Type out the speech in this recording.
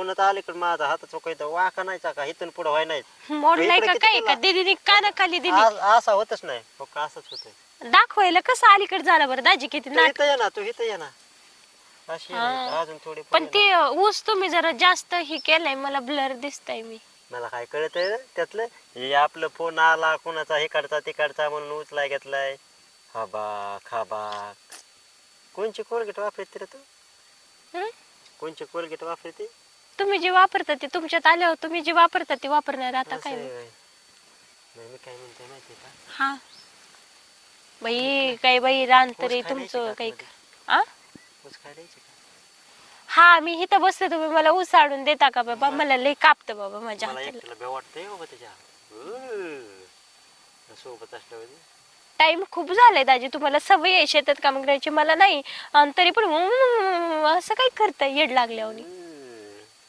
फोनच अलीकडे माझा हात चोकायचा वाका नाही का इथून पुढे व्हाय नाही मोडलाय का काय का दीदीने कानाखाली दिली असा होतच नाही फक्त असंच होतंय दाखवायला कसं अलीकडे झालं बरं दाजी किती तू इथं ये ना तू इथं ये ना अशी आहे ना, हा. अजून थोडी पण पुढे ते ऊस तुम्ही जरा जास्त ही केलंय मला ब्लर दिसतंय मी मला काय कळत त्यातलं हे आपलं फोन आला कोणाचा इकडचा तिकडचा म्हणून उचलाय घेतलाय खाबाक कोणची कोलगेट वापरते रे तू हं? कोणची कोलगेट वापरते तुम्ही जे वापरता ते तुमच्यात आल्यावर तुम्ही जे वापरता ते वापरणार आता असं काय आहे नाही. होय. नाही मी काय म्हणते माहिती का हा बाई काय बाई रान ऊस तरी खायला यायची तुमचं का काही आतमध्ये? आ ऊस खायला यायची का हा मी इथं बसते तुम्ही मला ऊस आणून देता का बाबा मला लई कापतं बाबा माझ्या मला हाताला एकट्याला बे वाटतंय बाबा त्याच्या सोबत असल्यावर टाइम खूप झालाय दाजी तुम्हाला सवय आहे शेतात काम करायची मला नाही आणि तरी पण असं काय करताय येड लागल्यावर